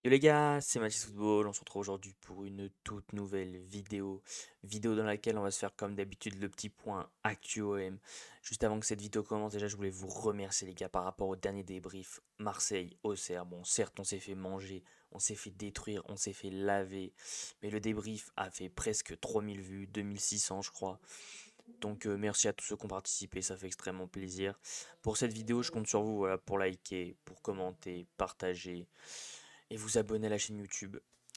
Yo les gars, c'est Mathis Football, on se retrouve aujourd'hui pour une toute nouvelle vidéo dans laquelle on va se faire comme d'habitude le petit point Actu OM. Juste avant que cette vidéo commence, déjà je voulais vous remercier les gars par rapport au dernier débrief Marseille-Auxerre. Bon, certes on s'est fait manger, on s'est fait détruire, on s'est fait laver, mais le débrief a fait presque 3000 vues, 2600 je crois. Donc merci à tous ceux qui ont participé, ça fait extrêmement plaisir. Pour cette vidéo, je compte sur vous voilà, pour liker, pour commenter, partager et vous abonner à la chaîne YouTube.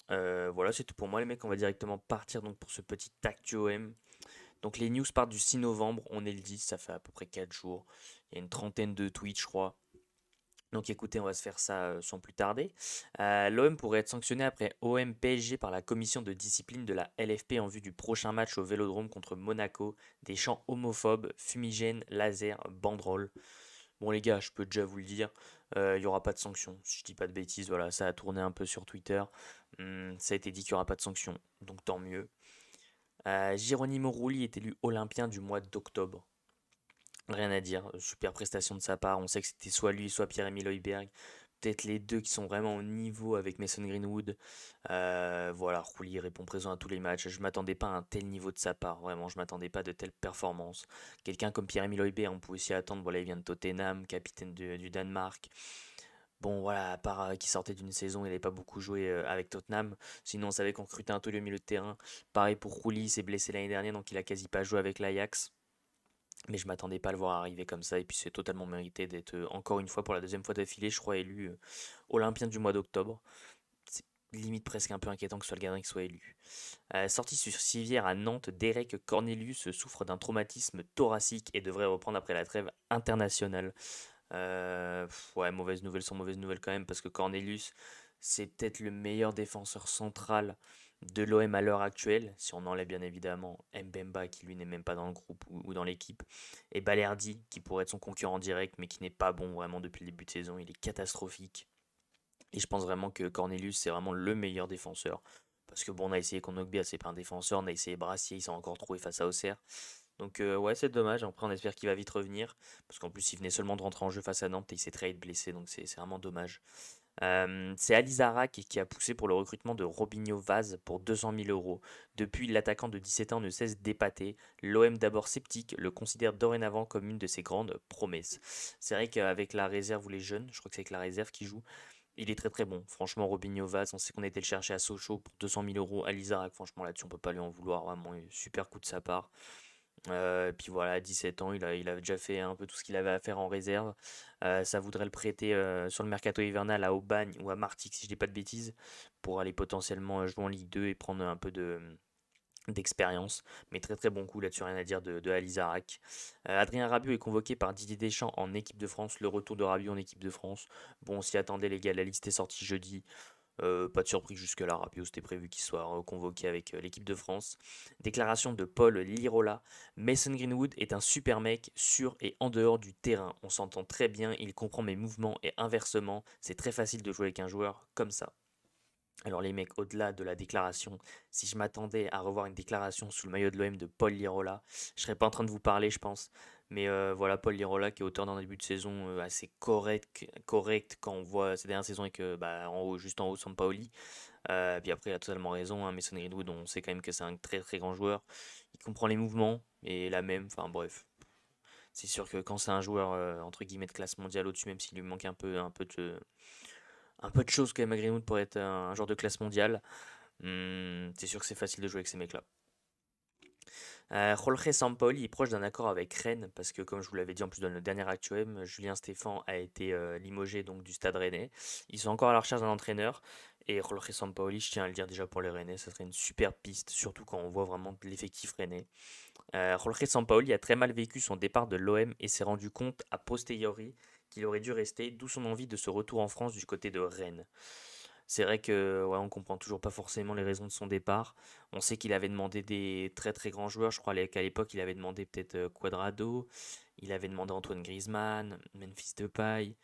Voilà, c'est tout pour moi les mecs, on va directement partir donc pour ce petit Actu OM. Donc les news partent du 6 novembre, on est le 10, ça fait à peu près 4 jours. Il y a une trentaine de tweets je crois. Donc écoutez, on va se faire ça sans plus tarder. L'OM pourrait être sanctionné après OM PSG par la commission de discipline de la LFP en vue du prochain match au Vélodrome contre Monaco. Des chants homophobes, fumigènes, laser, banderoles. Bon les gars, je peux déjà vous le dire, il n'y aura pas de sanction. Si je dis pas de bêtises, voilà, ça a tourné un peu sur Twitter. Ça a été dit qu'il n'y aura pas de sanction, donc tant mieux. Geronimo Rulli est élu Olympien du mois d'octobre. Rien à dire, super prestation de sa part. On sait que c'était soit lui, soit Pierre-Emile Højbjerg. Peut-être les deux qui sont vraiment au niveau avec Mason Greenwood. Voilà, Rulli répond présent à tous les matchs. Je m'attendais pas à un tel niveau de sa part, vraiment, je m'attendais pas de telles performances. Quelqu'un comme Pierre-Emile Højbjerg, on pouvait aussi attendre, voilà, il vient de Tottenham, capitaine du Danemark. Bon, voilà, à part qu'il sortait d'une saison, il n'avait pas beaucoup joué avec Tottenham. Sinon, on savait qu'on recrutait un taulier au milieu de terrain. Pareil pour Rulli, il s'est blessé l'année dernière, donc il a quasi pas joué avec l'Ajax. Mais je m'attendais pas à le voir arriver comme ça, et puis c'est totalement mérité d'être encore une fois pour la deuxième fois d'affilée, je crois, élu Olympien du mois d'octobre. C'est limite presque un peu inquiétant que ce soit le gardien qui soit élu. Sorti sur civière à Nantes, Derek Cornelius souffre d'un traumatisme thoracique et devrait reprendre après la trêve internationale. Ouais, mauvaise nouvelle sans mauvaise nouvelle quand même, parce que Cornelius, c'est peut-être le meilleur défenseur central de l'OM à l'heure actuelle, si on enlève bien évidemment Mbemba qui lui n'est même pas dans le groupe ou dans l'équipe, et Balerdi qui pourrait être son concurrent direct mais qui n'est pas bon vraiment depuis le début de saison, il est catastrophique. Et je pense vraiment que Cornelius c'est vraiment le meilleur défenseur. Parce que bon, on a essayé Kondogbia, c'est pas un défenseur, on a essayé Brassier, il s'est encore trouvé face à Auxerre. Donc ouais, c'est dommage. Après, on espère qu'il va vite revenir. Parce qu'en plus, il venait seulement de rentrer en jeu face à Nantes et il s'est très vite blessé. Donc c'est vraiment dommage. C'est Ali Zarak qui a poussé pour le recrutement de Robinho Vaz pour 200 000 euros. Depuis, l'attaquant de 17 ans ne cesse d'épater. L'OM, d'abord sceptique, le considère dorénavant comme une de ses grandes promesses. C'est vrai qu'avec la réserve ou les jeunes, je crois que c'est avec la réserve qui joue, il est très très bon. Franchement, Robinho Vaz, on sait qu'on a été le chercher à Sochaux pour 200 000 euros. Ali Zarak, franchement, là-dessus, on peut pas lui en vouloir. Vraiment, super coup de sa part. Et puis voilà, à 17 ans, il a déjà fait un peu tout ce qu'il avait à faire en réserve. Ça voudrait le prêter sur le mercato hivernal à Aubagne ou à Martigues, si je dis pas de bêtises, pour aller potentiellement jouer en Ligue 2 et prendre un peu d'expérience. Mais très très bon coup là-dessus, rien à dire de Ali Zarak. Adrien Rabiot est convoqué par Didier Deschamps en équipe de France. Le retour de Rabiot en équipe de France. Bon, on s'y attendait les gars, la liste est sortie jeudi. Pas de surprise jusque-là, Rabiot c'était prévu qu'il soit reconvoqué avec l'équipe de France. Déclaration de Paul Lirola. Mason Greenwood est un super mec sur et en dehors du terrain. On s'entend très bien, il comprend mes mouvements et inversement, c'est très facile de jouer avec un joueur comme ça. Alors les mecs, au-delà de la déclaration, si je m'attendais à revoir une déclaration sous le maillot de l'OM de Paul Lirola, je serais pas en train de vous parler, je pense. Mais voilà, Paul Lirola qui est auteur d'un début de saison assez correct quand on voit ses dernières saisons avec bah, en haut, juste en haut Sampaoli. Puis après, il a totalement raison. Hein, Mason Greenwood, on sait quand même que c'est un très très grand joueur. Il comprend les mouvements et la même. Enfin bref, c'est sûr que quand c'est un joueur entre guillemets de classe mondiale au-dessus, même s'il lui manque un peu de choses quand même à Greenwood pour être un joueur de classe mondiale, c'est sûr que c'est facile de jouer avec ces mecs-là. Jorge Sampaoli est proche d'un accord avec Rennes parce que, comme je vous l'avais dit en plus dans le dernier Actuem, Julien Stéphan a été limogé donc du Stade Rennais. Ils sont encore à la recherche d'un entraîneur et Jorge Sampaoli, je tiens à le dire déjà pour les Rennais, ça serait une super piste, surtout quand on voit vraiment l'effectif Rennais. Jorge Sampaoli a très mal vécu son départ de l'OM et s'est rendu compte a posteriori qu'il aurait dû rester, d'où son envie de ce retour en France du côté de Rennes. C'est vrai que ouais, on comprend toujours pas forcément les raisons de son départ. On sait qu'il avait demandé des très très grands joueurs. Je crois qu'à l'époque, il avait demandé peut-être Cuadrado, il avait demandé Antoine Griezmann, Memphis Depay.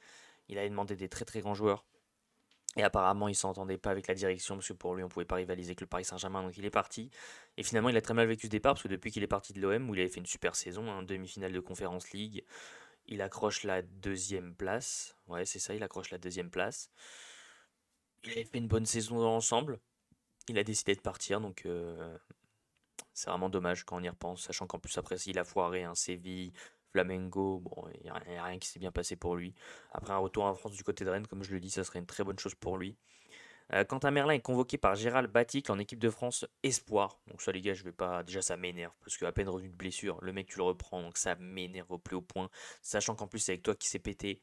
Il avait demandé des très très grands joueurs. Et apparemment, il s'entendait pas avec la direction parce que pour lui, on pouvait pas rivaliser avec le Paris Saint-Germain, donc il est parti. Et finalement, il a très mal vécu ce départ parce que depuis qu'il est parti de l'OM, où il avait fait une super saison, un demi-finale de Conference League, il accroche la deuxième place. Ouais, c'est ça, il accroche la deuxième place. avait fait une bonne saison dans l'ensemble. Il a décidé de partir, donc c'est vraiment dommage quand on y repense, sachant qu'en plus après il a foiré, hein, Séville, Flamengo, bon, il n'y a rien qui s'est bien passé pour lui. Après un retour en France du côté de Rennes, comme je le dis, ça serait une très bonne chose pour lui. Quentin Merlin est convoqué par Gérald Batic en équipe de France Espoir. Donc ça les gars, je vais pas. Déjà ça m'énerve parce qu'à peine revenu de blessure, le mec tu le reprends, donc ça m'énerve au plus haut point. Sachant qu'en plus c'est avec toi qui s'est pété.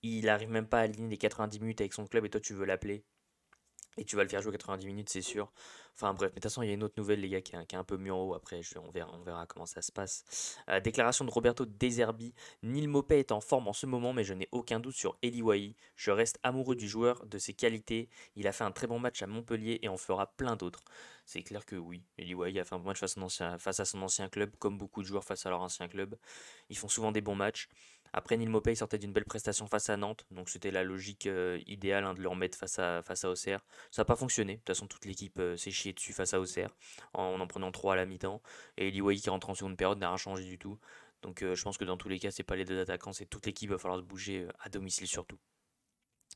Il arrive même pas à aligner les 90 minutes avec son club et toi tu veux l'appeler. Et tu vas le faire jouer 90 minutes, c'est sûr. Enfin bref, mais de toute façon, il y a une autre nouvelle, les gars, qui est un peu mieux en haut. Après, on verra comment ça se passe. Déclaration de Roberto De Zerbi. Neil Maupay est en forme en ce moment, mais je n'ai aucun doute sur Eli Wahi. Je reste amoureux du joueur, de ses qualités. Il a fait un très bon match à Montpellier et en fera plein d'autres. C'est clair que oui. Eli Wahi a fait un bon match face à son ancien club, comme beaucoup de joueurs face à leur ancien club. Ils font souvent des bons matchs. Après, Neil Maupay sortait d'une belle prestation face à Nantes, donc c'était la logique idéale, hein, de le remettre face à Auxerre. Ça n'a pas fonctionné. De toute façon, toute l'équipe s'est chiée dessus face à Auxerre en prenant 3 à la mi-temps. Et Eli qui rentre en seconde période n'a rien changé du tout. Donc je pense que dans tous les cas, c'est pas les deux attaquants, c'est toute l'équipe. Il va falloir se bouger à domicile surtout.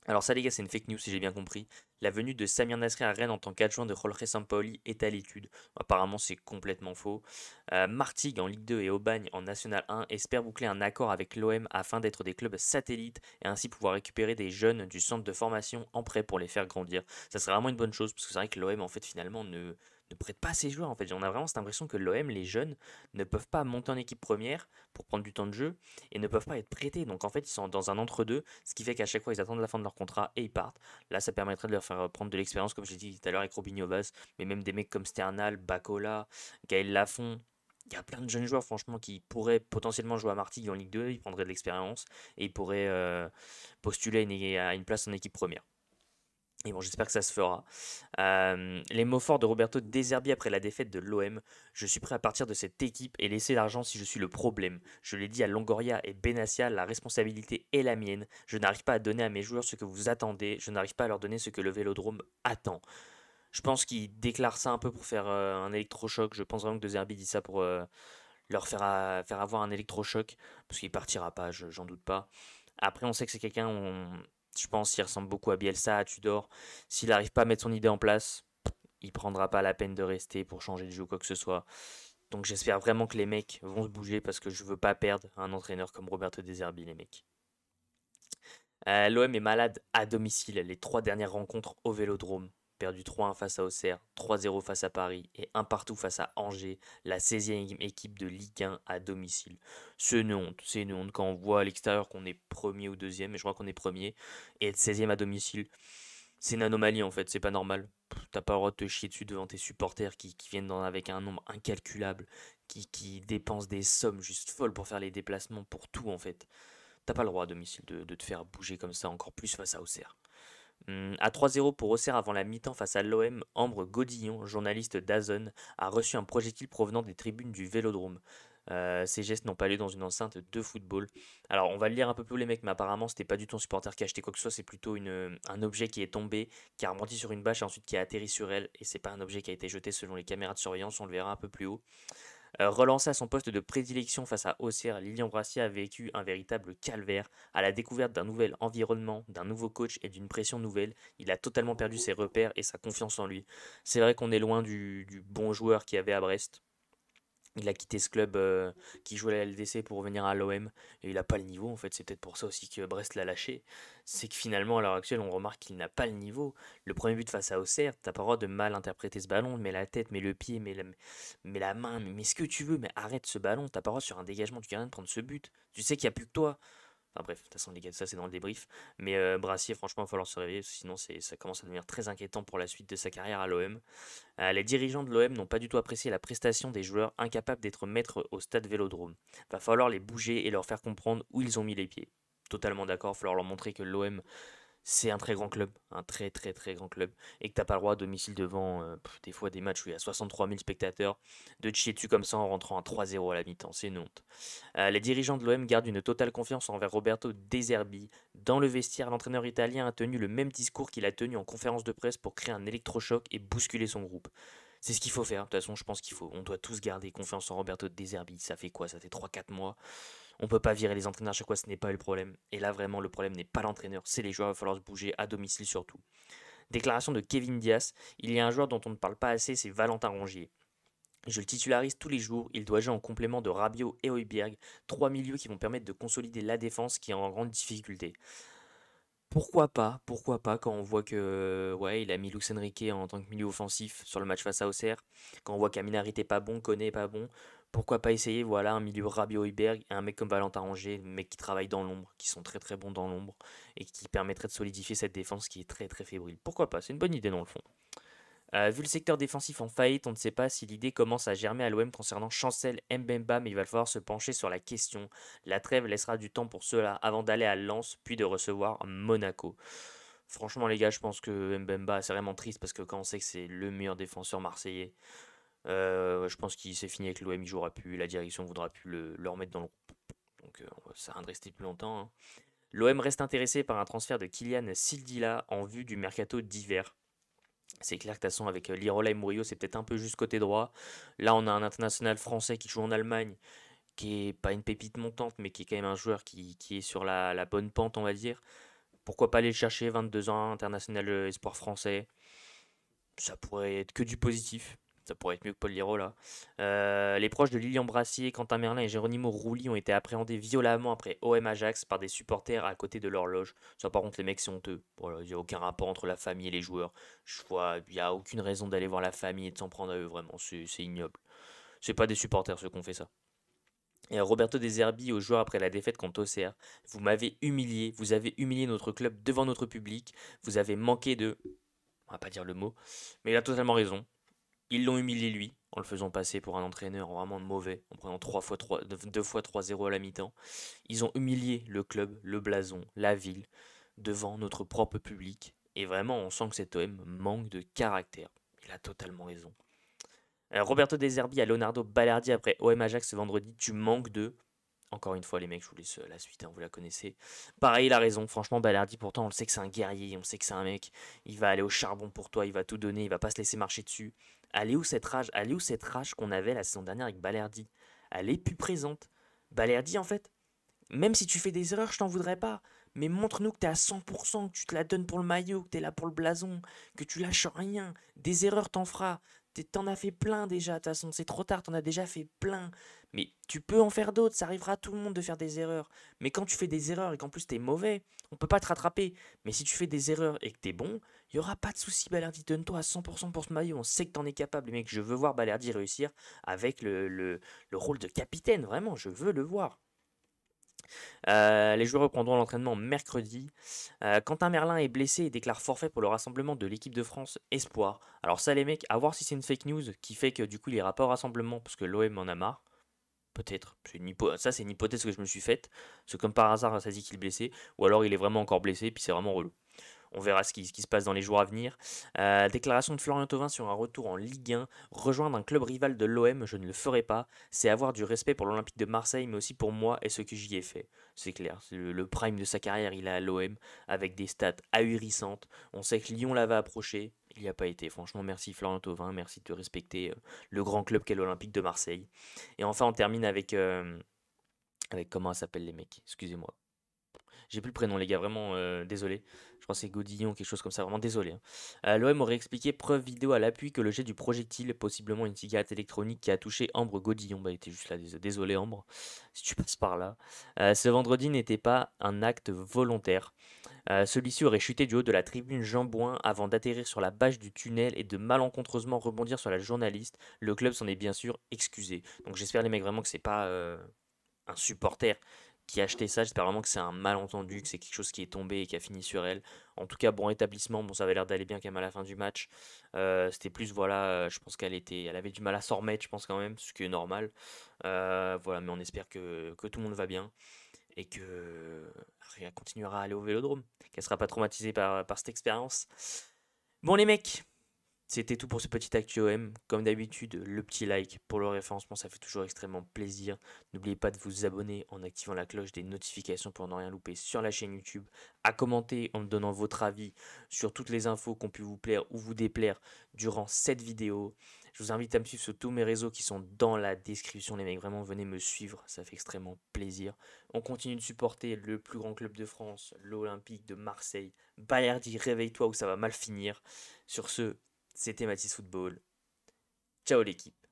Alors ça les gars, c'est une fake news si j'ai bien compris. La venue de Samir Nasri à Rennes en tant qu'adjoint de Jorge Sampaoli est à l'étude. Apparemment c'est complètement faux. Martigues en Ligue 2 et Aubagne en National 1 espèrent boucler un accord avec l'OM afin d'être des clubs satellites et ainsi pouvoir récupérer des jeunes du centre de formation en prêt pour les faire grandir. Ça serait vraiment une bonne chose parce que c'est vrai que l'OM en fait finalement ne prête pas ses joueurs en fait. On a vraiment cette impression que l'OM, les jeunes, ne peuvent pas monter en équipe première pour prendre du temps de jeu et ne peuvent pas être prêtés. Donc en fait, ils sont dans un entre-deux, ce qui fait qu'à chaque fois, ils attendent la fin de leur contrat et ils partent. Là, ça permettrait de leur faire prendre de l'expérience, comme je l'ai dit tout à l'heure avec Robinho Vaz, mais même des mecs comme Sternal, Bacola, Gaël Lafont. Il y a plein de jeunes joueurs, franchement, qui pourraient potentiellement jouer à Martigues en Ligue 2, ils prendraient de l'expérience et ils pourraient postuler à une place en équipe première. Et bon, j'espère que ça se fera. Les mots forts de Roberto De Zerbi après la défaite de l'OM. Je suis prêt à partir de cette équipe et laisser l'argent si je suis le problème. Je l'ai dit à Longoria et Benassia, la responsabilité est la mienne. Je n'arrive pas à donner à mes joueurs ce que vous attendez. Je n'arrive pas à leur donner ce que le Vélodrome attend. Je pense qu'il déclare ça un peu pour faire un électrochoc. Je pense vraiment que De Zerbi dit ça pour leur faire avoir un électrochoc. Parce qu'il partira pas, j'en doute pas. Après, on sait que c'est quelqu'un, je pense, qui ressemble beaucoup à Bielsa, à Tudor. S'il n'arrive pas à mettre son idée en place, il prendra pas la peine de rester pour changer de jeu ou quoi que ce soit. Donc j'espère vraiment que les mecs vont se bouger parce que je veux pas perdre un entraîneur comme Roberto De Zerbi, les mecs. L'OM est malade à domicile. Les 3 dernières rencontres au Vélodrome. Perdu 3-1 face à Auxerre, 3-0 face à Paris et un partout face à Angers, la 16e équipe de Ligue 1 à domicile. C'est une honte quand on voit à l'extérieur qu'on est premier ou deuxième, mais je crois qu'on est premier, et être 16e à domicile, c'est une anomalie en fait, c'est pas normal. T'as pas le droit de te chier dessus devant tes supporters qui viennent avec un nombre incalculable, qui dépensent des sommes juste folles pour faire les déplacements, pour tout en fait. T'as pas le droit à domicile de te faire bouger comme ça, encore plus face à Auxerre. À 3-0 pour Auxerre avant la mi-temps face à l'OM, Ambre Godillon, journaliste d'Azone, a reçu un projectile provenant des tribunes du Vélodrome. Ces gestes n'ont pas lieu dans une enceinte de football. Alors on va le lire un peu plus les mecs, mais apparemment c'était pas du tout un supporter qui a acheté quoi que ce soit, c'est plutôt un objet qui est tombé, qui a remonté sur une bâche et ensuite qui a atterri sur elle, et c'est pas un objet qui a été jeté selon les caméras de surveillance, on le verra un peu plus haut. Relancé à son poste de prédilection face à Auxerre, Lilian Brassier a vécu un véritable calvaire. À la découverte d'un nouvel environnement, d'un nouveau coach et d'une pression nouvelle, il a totalement perdu ses repères et sa confiance en lui. C'est vrai qu'on est loin du bon joueur qu'il y avait à Brest. Il a quitté ce club qui jouait la LDC pour revenir à l'OM et il n'a pas le niveau en fait. C'est peut-être pour ça aussi que Brest l'a lâché. C'est que finalement à l'heure actuelle on remarque qu'il n'a pas le niveau. Le premier but face à Auxerre, t'as pas le droit de mal interpréter ce ballon, mais la tête, mais le pied, mais la main, mais ce que tu veux, mais arrête ce ballon. T'as pas le droit sur un dégagement du gardien de prendre ce but. Tu sais qu'il n'y a plus que toi. Enfin bref, de toute façon les gars, ça c'est dans le débrief. Mais Brassier, franchement, il va falloir se réveiller, sinon ça commence à devenir très inquiétant pour la suite de sa carrière à l'OM. Les dirigeants de l'OM n'ont pas du tout apprécié la prestation des joueurs incapables d'être maîtres au stade Vélodrome. Va falloir les bouger et leur faire comprendre où ils ont mis les pieds. Totalement d'accord, il va falloir leur montrer que l'OM c'est un très grand club, un très très très grand club, et que t'as pas le droit à domicile devant des fois des matchs où il y a 63 000 spectateurs, de te chier dessus comme ça en rentrant à 3-0 à la mi-temps, c'est une honte. Les dirigeants de l'OM gardent une totale confiance envers Roberto De Zerbi. Dans le vestiaire, l'entraîneur italien a tenu le même discours qu'il a tenu en conférence de presse pour créer un électrochoc et bousculer son groupe. C'est ce qu'il faut faire. De toute façon, je pense on doit tous garder confiance en Roberto De Zerbi. Ça fait quoi? Ça fait 3-4 mois. On peut pas virer les entraîneurs à chaque fois, ce n'est pas le problème. Et là, vraiment, le problème n'est pas l'entraîneur, c'est les joueurs. Il va falloir se bouger à domicile surtout. Déclaration de Kevin Diaz. Il y a un joueur dont on ne parle pas assez, c'est Valentin Rongier. Je le titularise tous les jours, il doit jouer en complément de Rabiot et Højbjerg, trois milieux qui vont permettre de consolider la défense qui est en grande difficulté. Pourquoi pas, quand on voit que ouais, il a mis Luis Enrique en tant que milieu offensif sur le match face à Auxerre, quand on voit qu'Aminari était pas bon, Koné est pas bon, pourquoi pas essayer voilà un milieu Rabiot Højbjerg et un mec comme Valentin Rongier, mec qui travaille dans l'ombre, qui sont très très bons dans l'ombre et qui permettrait de solidifier cette défense qui est très très fébrile. Pourquoi pas, c'est une bonne idée dans le fond. Vu le secteur défensif en faillite, on ne sait pas si l'idée commence à germer à l'OM concernant Chancel Mbemba, mais il va falloir se pencher sur la question. La trêve laissera du temps pour cela avant d'aller à Lens, puis de recevoir Monaco. Franchement, les gars, je pense que Mbemba, c'est vraiment triste parce que quand on sait que c'est le meilleur défenseur marseillais, je pense qu'il s'est fini avec l'OM, il jouera plus, la direction voudra plus le remettre dans le groupe. Donc ça va de rester plus longtemps, hein. L'OM reste intéressé par un transfert de Kylian Sildila en vue du mercato d'hiver. C'est clair que de toute façon, avec Lirola et Murillo, c'est peut-être un peu juste côté droit. Là, on a un international français qui joue en Allemagne, qui est pas une pépite montante, mais qui est quand même un joueur qui est sur la bonne pente, on va dire. Pourquoi pas aller le chercher, 22 ans, international espoir français. Ça pourrait être que du positif. Ça pourrait être mieux que Paul Lirola. Les proches de Lilian Brassier, Quentin Merlin et Geronimo Rulli ont été appréhendés violemment après OM Ajax par des supporters à côté de leur loge. Ça, par contre, les mecs, c'est honteux. Voilà, il n'y a aucun rapport entre la famille et les joueurs. Il n'y a aucune raison d'aller voir la famille et de s'en prendre à eux, vraiment. C'est ignoble. C'est pas des supporters ceux qui ont fait ça. Et Roberto De Zerbi aux joueurs après la défaite contre Auxerre. Vous m'avez humilié, vous avez humilié notre club devant notre public, vous avez manqué de... On va pas dire le mot, mais il a totalement raison. Ils l'ont humilié lui, en le faisant passer pour un entraîneur vraiment mauvais, en prenant 2 fois 3-0 à la mi-temps. Ils ont humilié le club, le blason, la ville, devant notre propre public. Et vraiment, on sent que cet OM manque de caractère. Il a totalement raison. Roberto De Zerbi à Leonardo Balerdi après OM Ajax ce vendredi. Tu manques de... Encore une fois, les mecs, je vous laisse la suite, hein, vous la connaissez. Pareil, il a raison. Franchement, Balerdi, pourtant, on le sait que c'est un guerrier, on sait que c'est un mec. Il va aller au charbon pour toi, il va tout donner, il va pas se laisser marcher dessus. Elle est où cette rage qu'on avait la saison dernière avec Balerdi? Elle est plus présente. Balerdi, en fait, même si tu fais des erreurs, je t'en voudrais pas. Mais montre-nous que t'es à 100%, que tu te la donnes pour le maillot, que t'es là pour le blason, que tu lâches rien. Des erreurs, t'en feras. T'en as fait plein déjà, de toute façon, c'est trop tard, t'en as déjà fait plein. Mais tu peux en faire d'autres, ça arrivera à tout le monde de faire des erreurs. Mais quand tu fais des erreurs et qu'en plus t'es mauvais, on peut pas te rattraper. Mais si tu fais des erreurs et que t'es bon, il y aura pas de souci, Balerdi. Donne-toi à 100% pour ce maillot. On sait que t'en es capable, mec. Je veux voir Balerdi réussir avec le rôle de capitaine, vraiment, je veux le voir. Les joueurs reprendront l'entraînement mercredi. Quentin Merlin est blessé et déclare forfait pour le rassemblement de l'équipe de France Espoir. Alors ça les mecs, à voir si c'est une fake news qui fait que du coup il ira pas au rassemblement parce que l'OM en a marre. Peut-être. Ça c'est une hypothèse que je me suis faite. Parce que comme par hasard ça dit qu'il est blessé. Ou alors il est vraiment encore blessé puis c'est vraiment relou. On verra ce qui se passe dans les jours à venir. Déclaration de Florian Thauvin sur un retour en Ligue 1. Rejoindre un club rival de l'OM, je ne le ferai pas. C'est avoir du respect pour l'Olympique de Marseille, mais aussi pour moi et ce que j'y ai fait. C'est clair, c'est le prime de sa carrière, il est à l'OM, avec des stats ahurissantes. On sait que Lyon l'avait approché, il n'y a pas été. Franchement, merci Florian Thauvin, merci de respecter le grand club qu'est l'Olympique de Marseille. Et enfin, on termine avec comment s'appellent les mecs, excusez-moi. J'ai plus le prénom, les gars, vraiment désolé. Je pense que c'est Godillon, quelque chose comme ça, vraiment désolé, hein. L'OM aurait expliqué, preuve vidéo à l'appui, que le jet du projectile, possiblement une cigarette électronique qui a touché Ambre Godillon. Bah, il était juste là, désolé Ambre, si tu passes par là. Ce vendredi n'était pas un acte volontaire. Celui-ci aurait chuté du haut de la tribune Jean-Bouin avant d'atterrir sur la bâche du tunnel et de malencontreusement rebondir sur la journaliste. Le club s'en est bien sûr excusé. Donc j'espère les mecs vraiment que c'est pas un supporter qui a acheté ça. J'espère vraiment que c'est un malentendu, que c'est quelque chose qui est tombé et qui a fini sur elle. En tout cas, bon rétablissement. Bon, ça avait l'air d'aller bien quand même à la fin du match. C'était plus, voilà, je pense elle avait du mal à s'en remettre, je pense quand même, ce qui est normal. Voilà, mais on espère que tout le monde va bien et que elle continuera à aller au Vélodrome, qu'elle sera pas traumatisée par cette expérience. Bon les mecs, c'était tout pour ce petit Actu OM. Comme d'habitude, le petit like pour le référencement, ça fait toujours extrêmement plaisir. N'oubliez pas de vous abonner en activant la cloche des notifications pour ne rien louper sur la chaîne YouTube. À commenter en me donnant votre avis sur toutes les infos qui ont pu vous plaire ou vous déplaire durant cette vidéo. Je vous invite à me suivre sur tous mes réseaux qui sont dans la description, les mecs. Vraiment, venez me suivre, ça fait extrêmement plaisir. On continue de supporter le plus grand club de France, l'Olympique de Marseille. Balerdi, réveille-toi ou ça va mal finir. Sur ce, c'était Mathis Football. Ciao l'équipe.